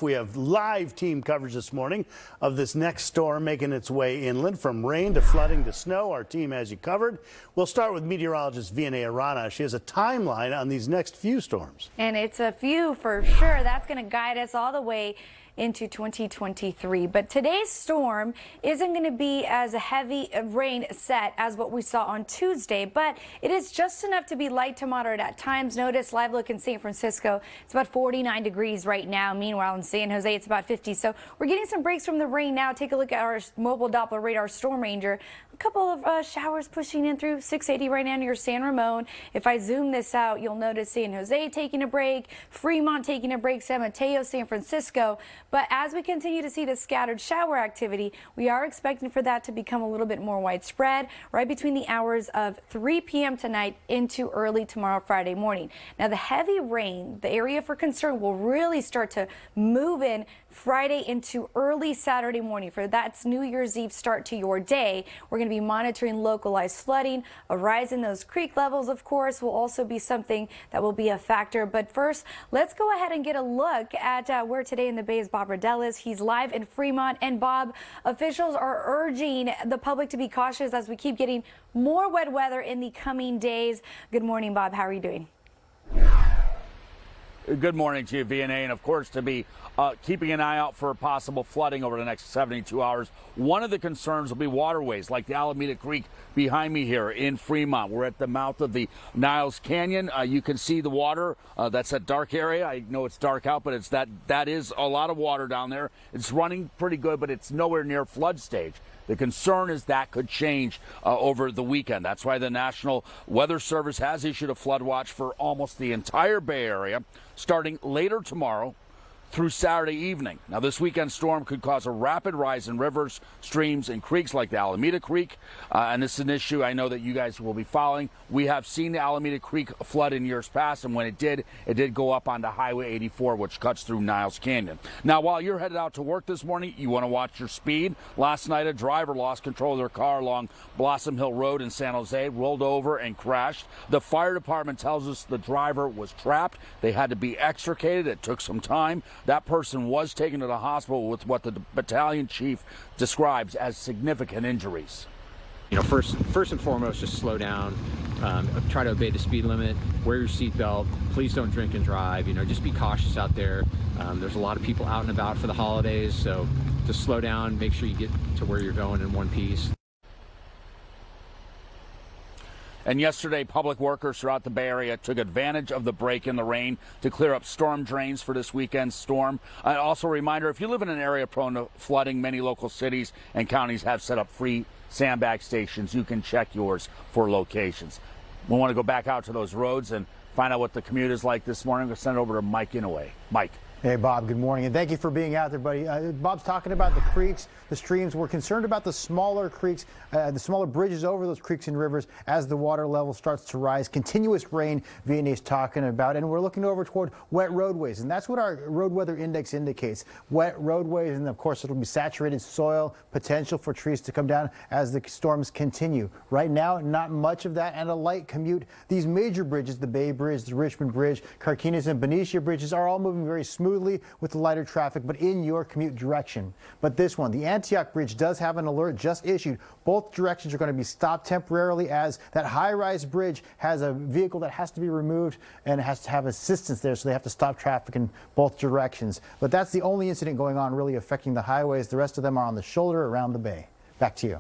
We have live team coverage this morning of this next storm making its way inland. From rain to flooding to snow, our team has you covered. We'll start with meteorologist Vianey Arana. She has a timeline on these next few storms. And it's a few for sure. That's going to guide us all the way into 2023. But today's storm isn't going to be as a heavy rain set as what we saw on Tuesday, but it is just enough to be light to moderate at times. Notice live look in San Francisco, it's about 49 degrees right now. Meanwhile, in San Jose, it's about 50. So we're getting some breaks from the rain now. Take a look at our mobile Doppler radar storm ranger. A couple of showers pushing in through 680 right now near San Ramon. If I zoom this out, you'll notice San Jose taking a break, Fremont taking a break, San Mateo, San Francisco. But as we continue to see the scattered shower activity, we are expecting for that to become a little bit more widespread right between the hours of 3 p.m. tonight into early tomorrow, Friday morning. Now, the heavy rain, the area for concern, will really start to move in Friday into early Saturday morning. For that's New Year's Eve start to your day. We're going to be monitoring localized flooding. A rise in those creek levels, of course, will also be something that will be a factor. But first, let's go ahead and get a look at where today in the Bay is Bob Redell is. He's live in Fremont. And Bob, officials are urging the public to be cautious as we keep getting more wet weather in the coming days. Good morning, Bob. How are you doing? Good morning to you, Vianey, and of course to be keeping an eye out for possible flooding over the next 72 hours. One of the concerns will be waterways like the Alameda Creek behind me here in Fremont. We're at the mouth of the Niles Canyon. You can see the water. That's that dark area. I know it's dark out, but it's that is a lot of water down there. It's running pretty good, but it's nowhere near flood stage. The concern is that could change over the weekend. That's why the National Weather Service has issued a flood watch for almost the entire Bay Area, starting later tomorrow through Saturday evening. Now, this weekend storm could cause a rapid rise in rivers, streams, and creeks like the Alameda Creek. And this is an issue I know that you guys will be following. We have seen the Alameda Creek flood in years past, and when it did go up onto Highway 84, which cuts through Niles Canyon. Now, while you're headed out to work this morning, you want to watch your speed. Last night, a driver lost control of their car along Blossom Hill Road in San Jose, rolled over and crashed. The fire department tells us the driver was trapped. They had to be extricated. It took some time. That person was taken to the hospital with what the battalion chief describes as significant injuries. You know, first and foremost, just slow down, try to obey the speed limit, wear your seatbelt, please don't drink and drive, you know, just be cautious out there. There's a lot of people out and about for the holidays, so just slow down, make sure you get to where you're going in one piece. And yesterday, public workers throughout the Bay Area took advantage of the break in the rain to clear up storm drains for this weekend's storm. Also a reminder, if you live in an area prone to flooding, many local cities and counties have set up free sandbag stations. You can check yours for locations. We want to go back out to those roads and find out what the commute is like this morning. We'll send it over to Mike Inouye. Mike. Hey, Bob, good morning, and thank you for being out there, buddy. Bob's talking about the creeks, the streams. We're concerned about the smaller creeks, the smaller bridges over those creeks and rivers as the water level starts to rise. Continuous rain, Vianney's talking about, and we're looking over toward wet roadways, and that's what our road weather index indicates. Wet roadways, and of course, it'll be saturated soil, potential for trees to come down as the storms continue. Right now, not much of that, and a light commute. These major bridges, the Bay Bridge, the Richmond Bridge, Carquinez and Benicia bridges are all moving very smoothly with the lighter traffic, but in your commute direction. But this one, the Antioch Bridge, does have an alert just issued. Both directions are going to be stopped temporarily as that high-rise bridge has a vehicle that has to be removed and has to have assistance there, so they have to stop traffic in both directions. But that's the only incident going on really affecting the highways. The rest of them are on the shoulder around the bay. Back to you.